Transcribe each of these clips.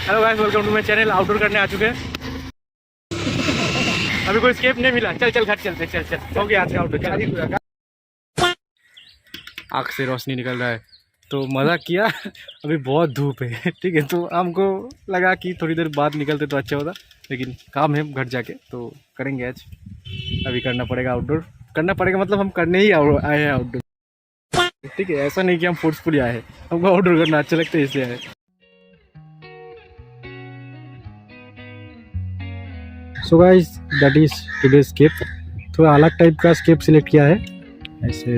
Hello guys, welcome to my channel. Outdoor करने आ चुके हैं। अभी कोई स्केप नहीं मिला। चल घर चलते, चल हो गया आज का आउटडोर। आँख से रोशनी निकल रहा है तो मज़ाक किया। अभी बहुत धूप है, ठीक है, तो हमको लगा कि थोड़ी देर बाद निकलते तो अच्छा होता, लेकिन काम है घर जाके तो करेंगे आज। अभी करना पड़ेगा आउटडोर, करना पड़ेगा मतलब हम करने ही आए हैं आउटडोर, ठीक है। ऐसा नहीं कि हम फोर्सफुली आए हैं, हमको आउटडोर करना अच्छा लगता है इसलिए आए। So guys, that is today escape. थोड़ा अलग टाइप का स्केप सिलेक्ट किया है, ऐसे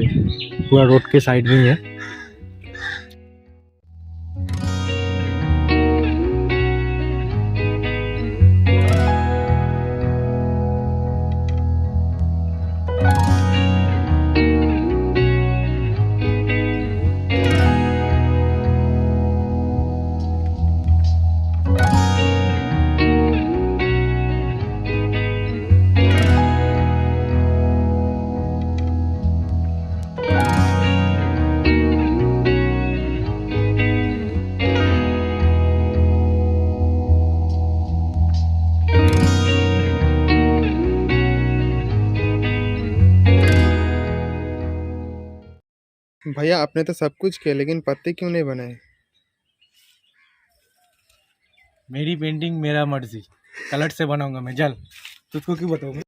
पूरा रोड के साइड में ही है। भैया आपने तो सब कुछ किया लेकिन पत्ते क्यों नहीं बनाए? मेरी पेंटिंग मेरा मर्जी, कलर से बनाऊंगा मैं। जल तुझको क्यों बताऊंगा।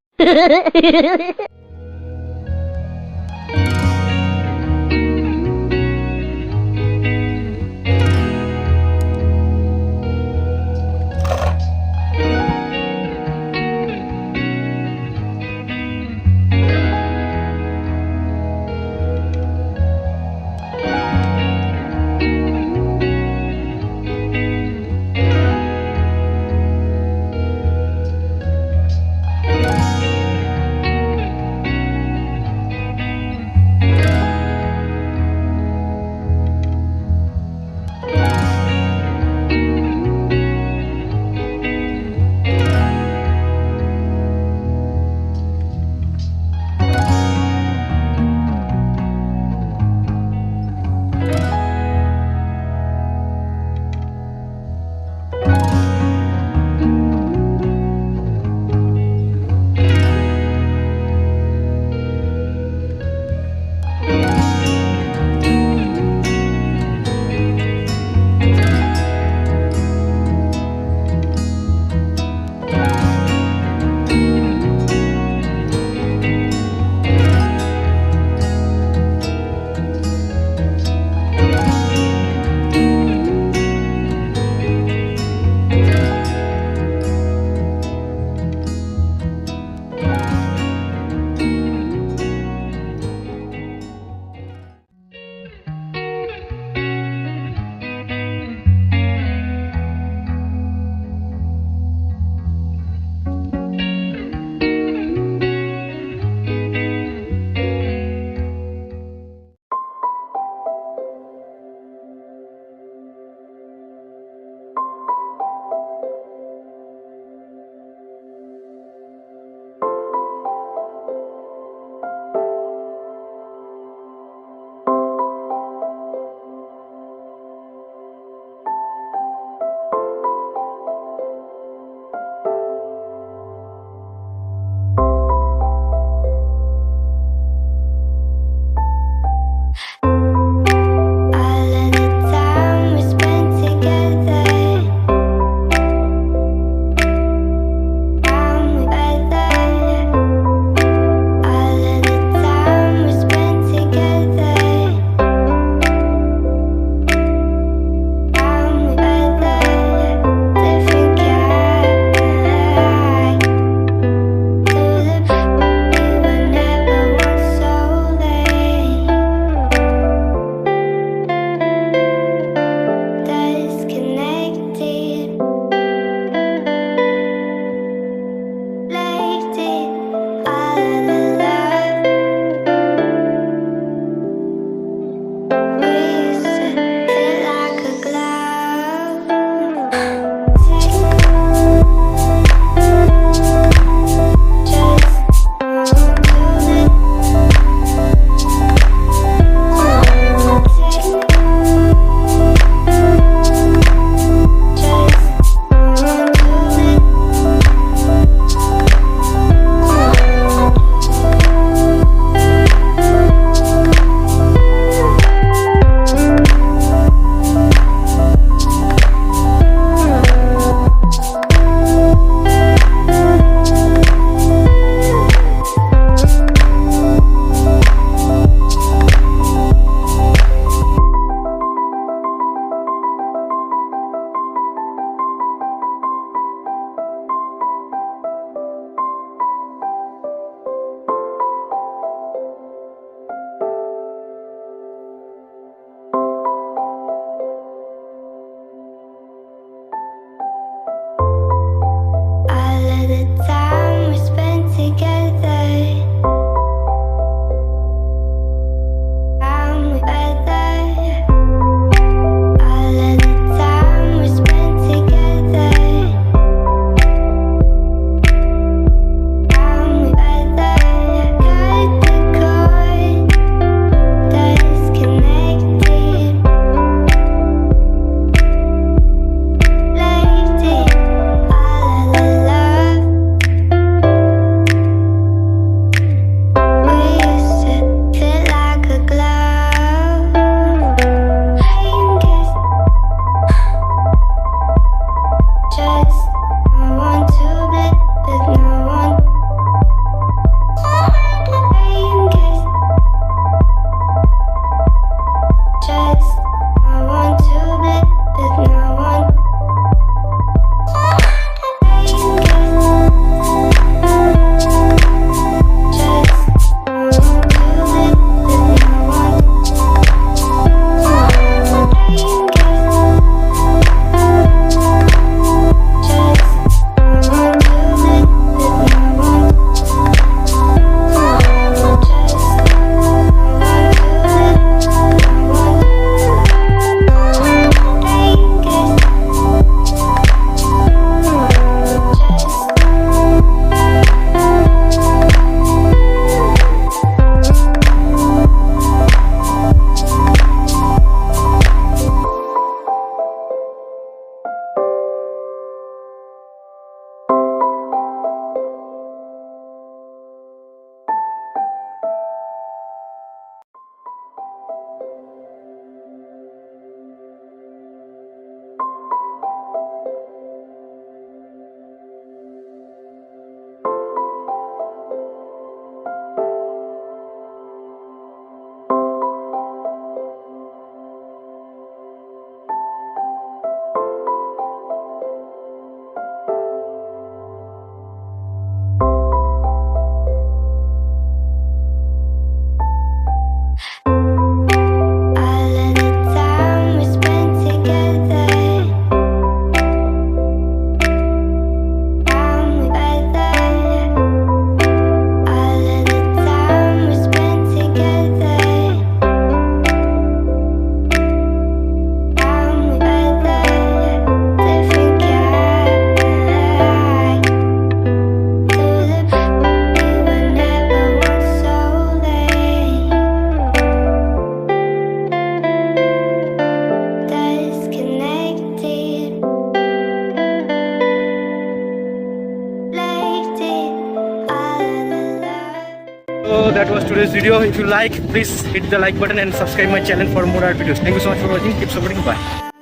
today's video. If you like, please hit the like button and subscribe my channel for more art videos. Thank you so much for watching. Keep supporting. Bye.